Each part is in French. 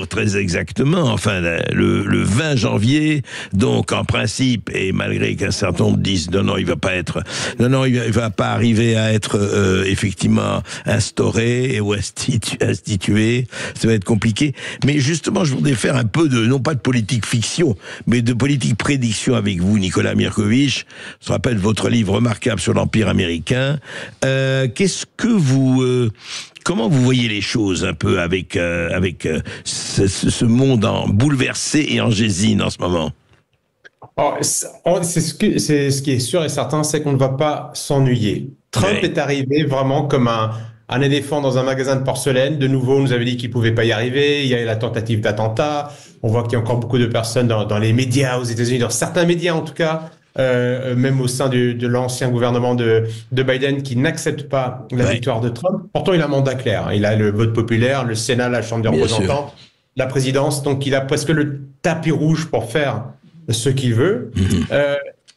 Très exactement, enfin le 20 janvier, donc en principe, et malgré qu'un certain nombre disent non, il va pas arriver à être effectivement instauré ou institué, ça va être compliqué. Mais justement, je voudrais faire un peu non pas de politique fiction, mais de politique prédiction avec vous, Nicolas Mirkovich. Je rappelle votre livre remarquable sur l'Empire américain. Comment vous voyez les choses un peu avec ce monde bouleversé et en gésine en ce moment? C'est ce qui est sûr et certain, c'est qu'on ne va pas s'ennuyer. Trump est arrivé vraiment comme un éléphant dans un magasin de porcelaine. De nouveau, on nous avait dit qu'il ne pouvait pas y arriver. Il y a eu la tentative d'attentat. On voit qu'il y a encore beaucoup de personnes dans les médias aux États-Unis, dans certains médias en tout cas, même au sein de l'ancien gouvernement de Biden, qui n'accepte pas la victoire de Trump. Pourtant, il a un mandat clair. Il a le vote populaire, le Sénat, la Chambre des représentants, la présidence. Donc, il a presque le tapis rouge pour faire ce qu'il veut.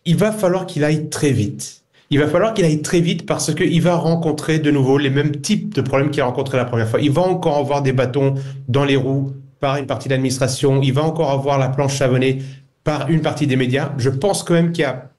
Il va falloir qu'il aille très vite. Il va falloir qu'il aille très vite parce qu'il va rencontrer de nouveau les mêmes types de problèmes qu'il a rencontrés la première fois. Il va encore avoir des bâtons dans les roues par une partie de l'administration. Il va encore avoir la planche savonnée par une partie des médias. Je pense quand même qu'il y a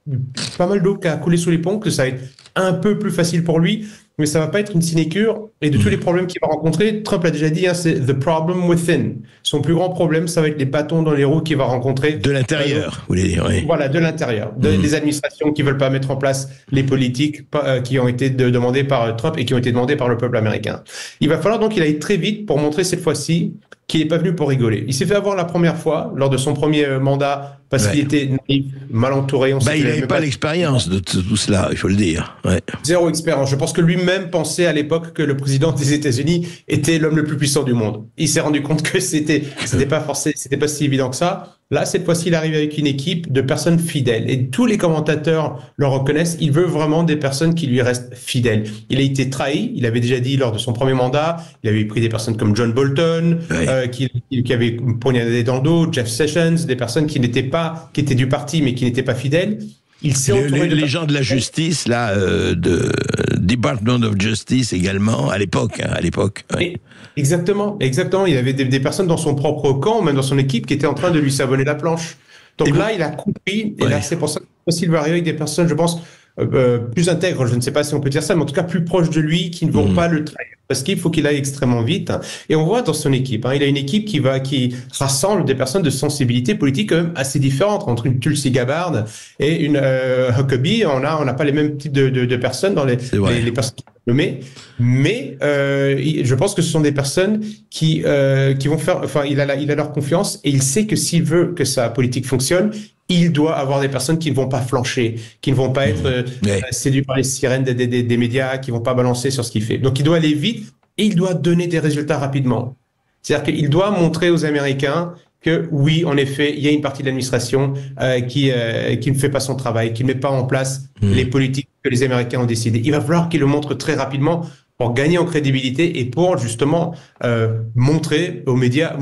pas mal d'eau qui a coulé sous les ponts, que ça va être un peu plus facile pour lui, mais ça va pas être une sinécure. Et de tous les problèmes qu'il va rencontrer, Trump l'a déjà dit, c'est the problem within. Son plus grand problème, ça va être les bâtons dans les roues qu'il va rencontrer. De l'intérieur, vous voulez dire, oui. Voilà, de l'intérieur. Des administrations qui veulent pas mettre en place les politiques qui ont été demandées par Trump et qui ont été demandées par le peuple américain. Il va falloir donc qu'il aille très vite pour montrer cette fois-ci qu'il n'est pas venu pour rigoler. Il s'est fait avoir la première fois, lors de son premier mandat, parce qu'il était naïf, mal entouré. Il n'avait pas l'expérience de tout cela, il faut le dire. Zéro expérience. Je pense que lui-même pensait à l'époque que le président des États-Unis était l'homme le plus puissant du monde. Il s'est rendu compte que c'était pas si évident que ça. Là, cette fois-ci, il arrive avec une équipe de personnes fidèles. Et tous les commentateurs le reconnaissent. Il veut vraiment des personnes qui lui restent fidèles. Il a été trahi. Il avait déjà dit lors de son premier mandat, il avait pris des personnes comme John Bolton, qui avait poignardé dans le dos, Jeff Sessions, des personnes qui étaient du parti, mais qui n'étaient pas fidèles. Il s'est entouré les gens de la justice, là, de Department of Justice également, à l'époque. Oui. Exactement. Il y avait des personnes dans son propre camp, même dans son équipe, qui étaient en train de lui savonner la planche. Donc il a compris, et là, c'est pour ça qu'il va arriver avec des personnes, je pense, plus intègres, je ne sais pas si on peut dire ça, mais en tout cas plus proches de lui, qui ne vont pas le trahir. Parce qu'il faut qu'il aille extrêmement vite. Et on voit dans son équipe, il a une équipe qui rassemble des personnes de sensibilité politique quand même assez différentes, entre une Tulsi Gabbard et une Huckabee. On n'a pas les mêmes types de personnes dans les personnes qui sont nommées. Mais je pense que ce sont des personnes qui vont faire... Enfin, il a leur confiance et il sait que s'il veut que sa politique fonctionne, il doit avoir des personnes qui ne vont pas flancher, qui ne vont pas être séduits par les sirènes des médias, qui ne vont pas balancer sur ce qu'il fait. Donc, il doit aller vite et il doit donner des résultats rapidement. C'est-à-dire qu'il doit montrer aux Américains que oui, en effet, il y a une partie de l'administration qui ne fait pas son travail, qui ne met pas en place les politiques que les Américains ont décidées. Il va falloir qu'il le montre très rapidement pour gagner en crédibilité et pour justement montrer aux médias,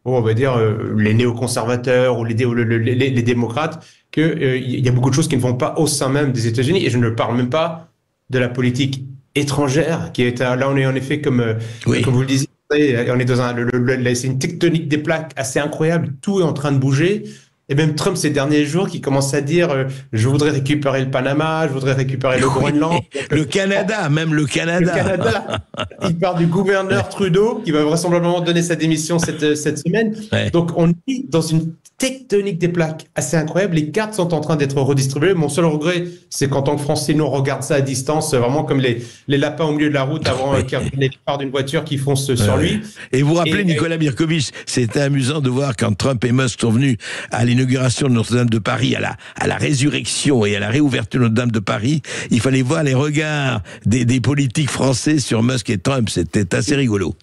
on va dire, les néoconservateurs ou les démocrates, qu'il y a beaucoup de choses qui ne vont pas au sein même des États-Unis. Et je ne parle même pas de la politique étrangère, qui est là, on est en effet, comme vous le disiez, on est dans c'est une tectonique des plaques assez incroyable. Tout est en train de bouger. Et même Trump, ces derniers jours, qui commence à dire je voudrais récupérer le Panama, je voudrais récupérer le Groenland. Le Canada. Le Canada. Il part du gouverneur Trudeau, qui va vraisemblablement donner sa démission cette semaine. Donc, on est dans une tectonique des plaques assez incroyable. Les cartes sont en train d'être redistribuées. Mon seul regret, c'est qu'en tant que Français, nous, on regarde ça à distance, vraiment comme les lapins au milieu de la route avant les phares d'une voiture qui foncent sur lui. Et vous vous rappelez, Nicolas Mirkovich, c'était amusant de voir quand Trump et Musk sont venus à l'inauguration de Notre-Dame de Paris, à la résurrection et à la réouverture de Notre-Dame de Paris, il fallait voir les regards des politiques français sur Musk et Trump. C'était assez rigolo.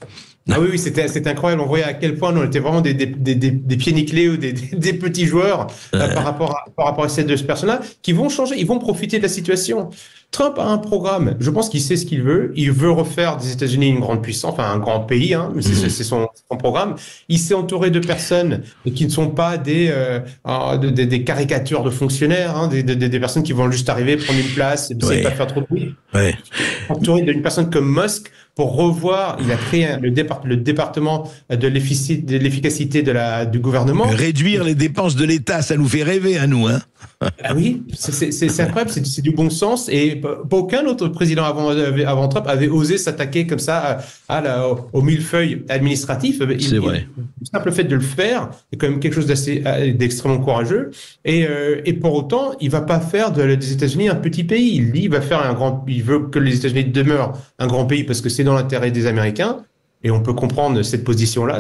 Ah oui, c'était incroyable. On voyait à quel point on était vraiment des pieds nickelés ou des petits joueurs par rapport à ces deux personnes-là qui vont changer, ils vont profiter de la situation. Trump a un programme. Je pense qu'il sait ce qu'il veut. Il veut refaire des États-Unis une grande puissance, enfin un grand pays. C'est son programme. Il s'est entouré de personnes qui ne sont pas des caricatures de fonctionnaires, des personnes qui vont juste arriver, prendre une place, et pas faire trop de bruit. Entouré d'une personne comme Musk, pour revoir. Il a créé le département de l'efficacité du gouvernement. Réduire les dépenses de l'État, ça nous fait rêver à nous, hein. Ah oui, c'est incroyable, c'est du bon sens, et aucun autre président avant Trump avait osé s'attaquer comme ça au millefeuille administratif. C'est vrai. Le simple fait de le faire est quand même quelque chose d'extrêmement courageux, et pour autant, il va pas faire des États-Unis un petit pays. Il veut que les États-Unis demeurent un grand pays parce que c'est dans l'intérêt des Américains. Et on peut comprendre cette position-là.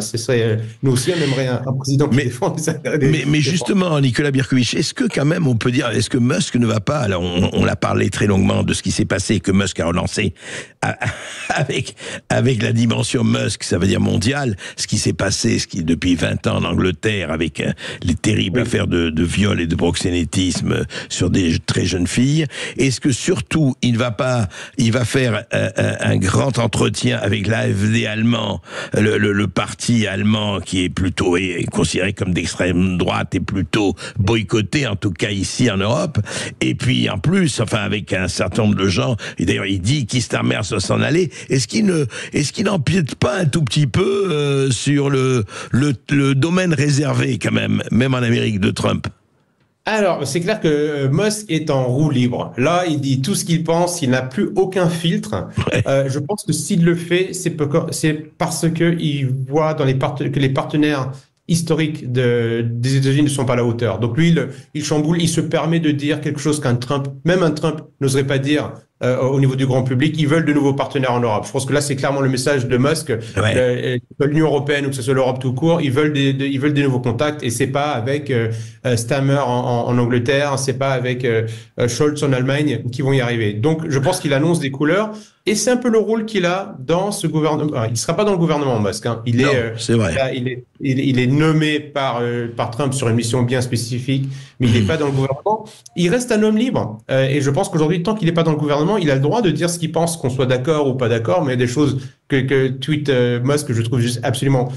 Nous aussi, on aimerait un président qui défend les intérêts des... Mais justement, Nicolas Birkovitch, est-ce que quand même on peut dire, est-ce que Musk ne va pas, alors on a parlé très longuement de ce qui s'est passé, que Musk a relancé avec la dimension Musk, ça veut dire mondiale, ce qui s'est passé depuis 20 ans en Angleterre avec les terribles affaires de viol et de proxénétisme sur des très jeunes filles. Est-ce que surtout, il va faire un grand entretien avec l'AfD allemand, le parti allemand qui est plutôt considéré comme d'extrême droite et plutôt boycotté, en tout cas ici en Europe, et puis en plus, enfin avec un certain nombre de gens, et d'ailleurs il dit qui Starmer doit s'en aller, est-ce qu'il n'empiète pas un tout petit peu sur le domaine réservé quand même en Amérique de Trump? Alors, c'est clair que Musk est en roue libre. Là, il dit tout ce qu'il pense, il n'a plus aucun filtre. Ouais. Je pense que s'il le fait, c'est parce qu'il voit que les partenaires historiques des États-Unis ne sont pas à la hauteur. Donc lui, il chamboule, il se permet de dire quelque chose même un Trump n'oserait pas dire au niveau du grand public. Ils veulent de nouveaux partenaires en Europe. Je pense que là, c'est clairement le message de Musk. Ouais. L'Union européenne ou que ce soit l'Europe tout court, ils veulent des nouveaux contacts, et c'est pas avec Starmer en Angleterre, c'est pas avec Scholz en Allemagne qui vont y arriver. Donc, je pense qu'il annonce des couleurs. Et c'est un peu le rôle qu'il a dans ce gouvernement. Alors, il ne sera pas dans le gouvernement, Musk. Hein. C'est vrai. Là, il est nommé par Trump sur une mission bien spécifique, mais il n'est pas dans le gouvernement. Il reste un homme libre. Et je pense qu'aujourd'hui, tant qu'il n'est pas dans le gouvernement, il a le droit de dire ce qu'il pense, qu'on soit d'accord ou pas d'accord, mais il y a des choses que tweet Musk que je trouve juste absolument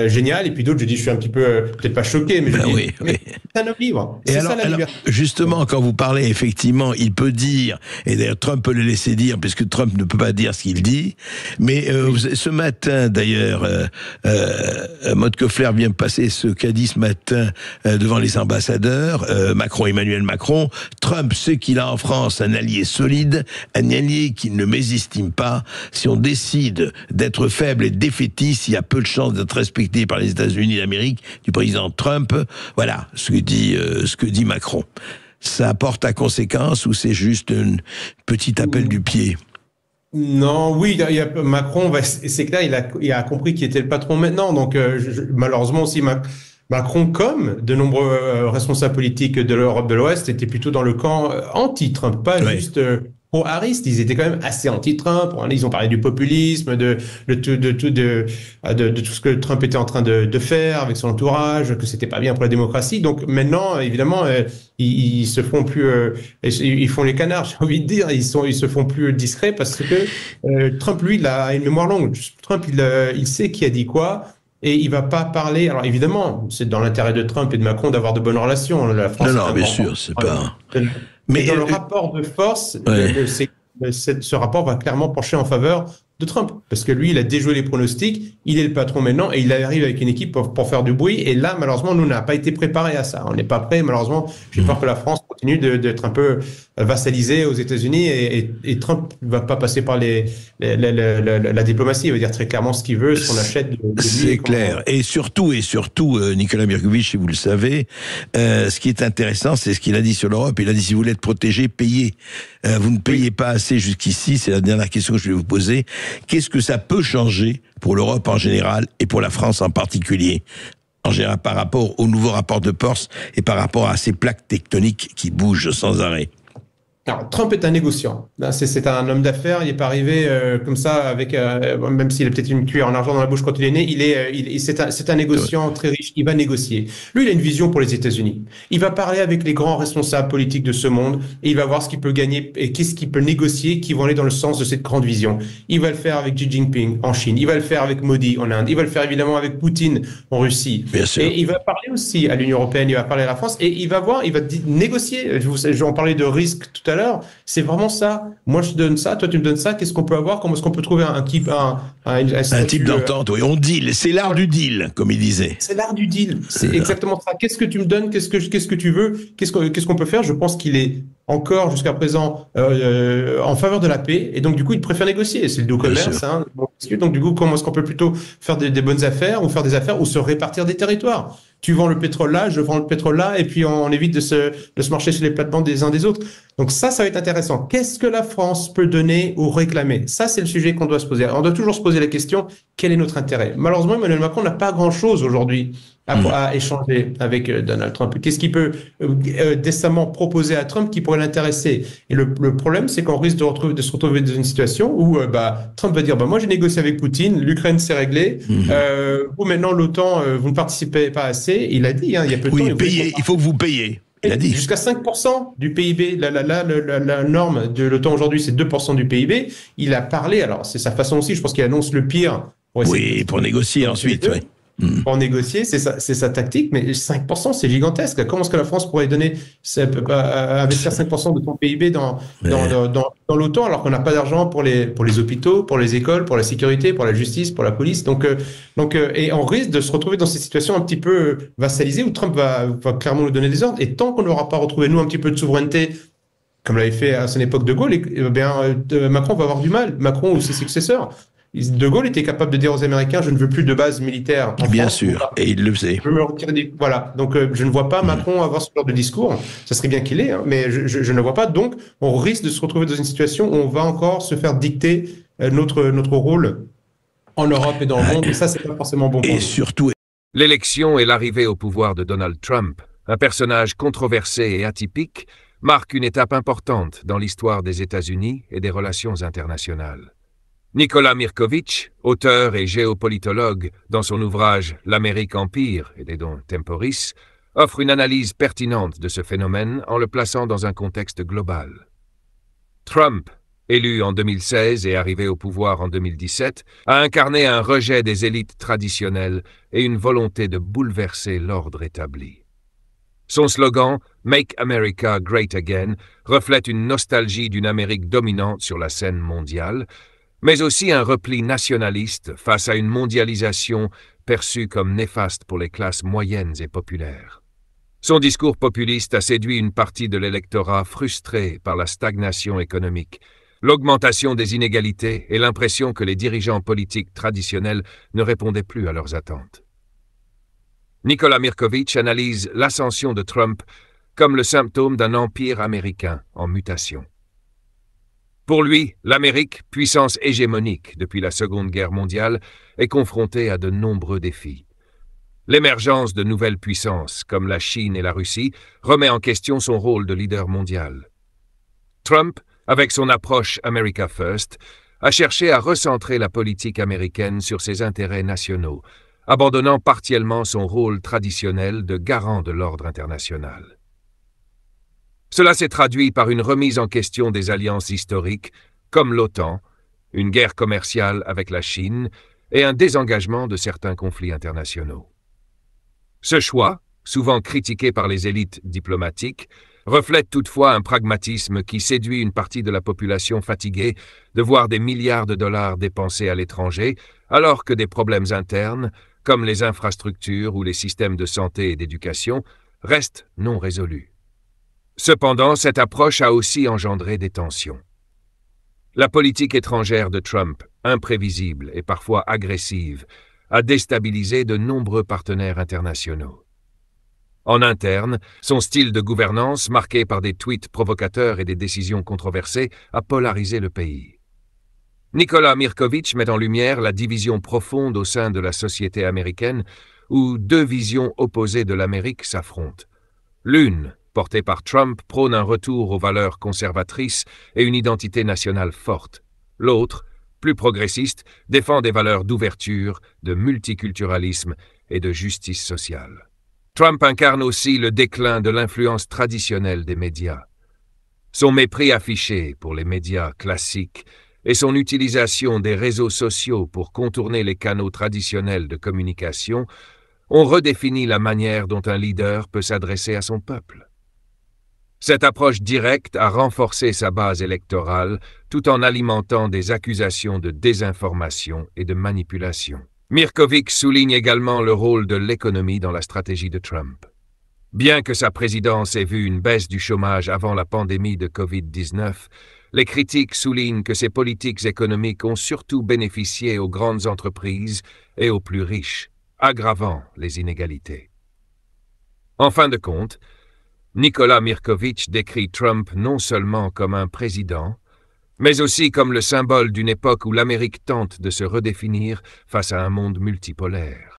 génial, et puis d'autres, je dis, je suis un petit peu, peut-être pas choqué, mais mais c'est un homme libre. C'est ça la liberté. Justement, quand vous parlez, effectivement, il peut dire, et d'ailleurs Trump peut le laisser dire, puisque Trump ne peut pas dire ce qu'il dit, mais ce matin, d'ailleurs, Maud Koffler vient passer ce qu'a dit ce matin devant les ambassadeurs, Emmanuel Macron. Trump sait qu'il a en France un allié solide, un allié qui ne mésestime pas. Si on décide d'être faible et défaitiste, il y a peu de chances d'être respecté par les États-Unis d'Amérique, du président Trump. Voilà ce que dit Macron. Ça porte à conséquence ou c'est juste un petit appel du pied? Non, oui, Macron, c'est clair, il a compris qui était le patron maintenant. Donc, malheureusement aussi, Macron, comme de nombreux responsables politiques de l'Europe de l'Ouest, étaient plutôt dans le camp anti-Trump, pas juste pro-hariste. Ils étaient quand même assez anti-Trump. Ils ont parlé du populisme, de tout ce que Trump était en train de faire avec son entourage, que c'était pas bien pour la démocratie. Donc maintenant, évidemment, ils se font plus, ils font les canards, j'ai envie de dire. Ils se font plus discrets parce que Trump, lui, il a une mémoire longue. Trump, il sait qui a dit quoi. Et il va pas parler. Alors évidemment, c'est dans l'intérêt de Trump et de Macron d'avoir de bonnes relations. La France, non, bien sûr, c'est pas. Mais dans le rapport de force, ce rapport va clairement pencher en faveur de Trump, parce que lui, il a déjoué les pronostics, il est le patron maintenant, et il arrive avec une équipe pour faire du bruit, et là, malheureusement, nous, on n'a pas été préparés à ça. On n'est pas prêts, malheureusement. J'ai peur que la France continue d'être un peu vassalisée aux États-Unis, et Trump ne va pas passer par la diplomatie. Il va dire très clairement ce qu'il veut, ce qu'on achète de lui. C'est clair. Et surtout, Nicolas Birkovitch, si vous le savez, ce qui est intéressant, c'est ce qu'il a dit sur l'Europe. Il a dit, si vous voulez être protégé, payez. Vous ne payez pas assez jusqu'ici, c'est la dernière question que je vais vous poser. Qu'est-ce que ça peut changer pour l'Europe en général et pour la France en particulier, en général par rapport au nouveau rapport de force et par rapport à ces plaques tectoniques qui bougent sans arrêt? Alors, Trump est un négociant. C'est un homme d'affaires. Il n'est pas arrivé comme ça avec, même s'il a peut-être une cuillère en argent dans la bouche quand il est né. C'est un négociant très riche. Il va négocier. Lui, il a une vision pour les États-Unis. Il va parler avec les grands responsables politiques de ce monde et il va voir ce qu'il peut gagner et qu'est-ce qu'il peut négocier qui vont aller dans le sens de cette grande vision. Il va le faire avec Xi Jinping en Chine. Il va le faire avec Modi en Inde. Il va le faire évidemment avec Poutine en Russie. Bien sûr. Et il va parler aussi à l'Union européenne. Il va parler à la France et il va négocier. On parlait de risque tout à à l'heure, c'est vraiment ça. Moi, je te donne ça, toi, tu me donnes ça. Qu'est-ce qu'on peut avoir? Comment est-ce qu'on peut trouver un type d'entente, oui. On deal. C'est l'art du deal, comme il disait. C'est l'art du deal. C'est exactement ça. Qu'est-ce que tu me donnes? Qu'est-ce que tu veux? Qu'est-ce qu'on peut faire? Je pense qu'il est encore jusqu'à présent en faveur de la paix, et donc du coup il préfère négocier. C'est le do commerce, hein. Donc du coup, comment est-ce qu'on peut plutôt faire des bonnes affaires, ou faire des affaires, ou se répartir des territoires? Tu vends le pétrole là, je vends le pétrole là, et puis on évite de se marcher sur les plates-bandes des uns des autres. Donc ça va être intéressant. Qu'est-ce que la France peut donner ou réclamer? Ça, c'est le sujet qu'on doit se poser. On doit toujours se poser la question, quel est notre intérêt? Malheureusement, Emmanuel Macron n'a pas grand-chose aujourd'hui à échanger avec Donald Trump. Qu'est-ce qu'il peut décemment proposer à Trump qui pourrait l'intéresser? Et le problème, c'est qu'on risque de se retrouver dans une situation où Trump va dire moi j'ai négocié avec Poutine, l'Ukraine s'est réglée, vous maintenant l'OTAN, vous ne participez pas assez. Il a dit, hein, il y a peu de temps. Oui, il faut que vous payiez. Il a dit. Jusqu'à 5% du PIB. La norme de l'OTAN aujourd'hui, c'est 2% du PIB. Il a parlé, alors c'est sa façon aussi, je pense qu'il annonce le pire. Pour négocier ensuite, oui. Pour négocier, c'est sa tactique, mais 5%, c'est gigantesque. Comment est-ce que la France pourrait investir 5% de son PIB dans l'OTAN, alors qu'on n'a pas d'argent pour les hôpitaux, pour les écoles, pour la sécurité, pour la justice, pour la police? Et on risque de se retrouver dans cette situation un petit peu vassalisée, où Trump va clairement nous donner des ordres. Et tant qu'on n'aura pas retrouvé, nous, un petit peu de souveraineté, comme l'avait fait à son époque De Gaulle, Macron va avoir du mal. Macron ou ses successeurs. De Gaulle était capable de dire aux Américains, je ne veux plus de base militaire en Bien France, sûr, et il le faisait. Je me retire Voilà, donc je ne vois pas Macron avoir ce genre de discours. Ça serait bien qu'il ait, hein, mais je ne le vois pas. Donc, on risque de se retrouver dans une situation où on va encore se faire dicter notre rôle en Europe et dans le monde. Et ça, c'est pas forcément bon pour nous. Et surtout... L'élection et l'arrivée au pouvoir de Donald Trump, un personnage controversé et atypique, marque une étape importante dans l'histoire des États-Unis et des relations internationales. Nicolas Mirkovitch, auteur et géopolitologue, dans son ouvrage « L'Amérique Empire et des dons temporis », offre une analyse pertinente de ce phénomène en le plaçant dans un contexte global. Trump, élu en 2016 et arrivé au pouvoir en 2017, a incarné un rejet des élites traditionnelles et une volonté de bouleverser l'ordre établi. Son slogan « Make America Great Again » reflète une nostalgie d'une Amérique dominante sur la scène mondiale, mais aussi un repli nationaliste face à une mondialisation perçue comme néfaste pour les classes moyennes et populaires. Son discours populiste a séduit une partie de l'électorat frustré par la stagnation économique, l'augmentation des inégalités et l'impression que les dirigeants politiques traditionnels ne répondaient plus à leurs attentes. Nicolas Mirkovitch analyse l'ascension de Trump comme le symptôme d'un empire américain en mutation. Pour lui, l'Amérique, puissance hégémonique depuis la Seconde Guerre mondiale, est confrontée à de nombreux défis. L'émergence de nouvelles puissances, comme la Chine et la Russie, remet en question son rôle de leader mondial. Trump, avec son approche America First, a cherché à recentrer la politique américaine sur ses intérêts nationaux, abandonnant partiellement son rôle traditionnel de garant de l'ordre international. Cela s'est traduit par une remise en question des alliances historiques, comme l'OTAN, une guerre commerciale avec la Chine et un désengagement de certains conflits internationaux. Ce choix, souvent critiqué par les élites diplomatiques, reflète toutefois un pragmatisme qui séduit une partie de la population fatiguée de voir des milliards de dollars dépensés à l'étranger, alors que des problèmes internes, comme les infrastructures ou les systèmes de santé et d'éducation, restent non résolus. Cependant, cette approche a aussi engendré des tensions. La politique étrangère de Trump, imprévisible et parfois agressive, a déstabilisé de nombreux partenaires internationaux. En interne, son style de gouvernance, marqué par des tweets provocateurs et des décisions controversées, a polarisé le pays. Nicolas Mirkovitch met en lumière la division profonde au sein de la société américaine, où deux visions opposées de l'Amérique s'affrontent. L'une, portée par Trump, prône un retour aux valeurs conservatrices et une identité nationale forte. L'autre, plus progressiste, défend des valeurs d'ouverture, de multiculturalisme et de justice sociale. Trump incarne aussi le déclin de l'influence traditionnelle des médias. Son mépris affiché pour les médias classiques et son utilisation des réseaux sociaux pour contourner les canaux traditionnels de communication ont redéfini la manière dont un leader peut s'adresser à son peuple. Cette approche directe a renforcé sa base électorale tout en alimentant des accusations de désinformation et de manipulation. Mirković souligne également le rôle de l'économie dans la stratégie de Trump. Bien que sa présidence ait vu une baisse du chômage avant la pandémie de Covid-19, les critiques soulignent que ses politiques économiques ont surtout bénéficié aux grandes entreprises et aux plus riches, aggravant les inégalités. En fin de compte, Nikola Mirković décrit Trump non seulement comme un président, mais aussi comme le symbole d'une époque où l'Amérique tente de se redéfinir face à un monde multipolaire.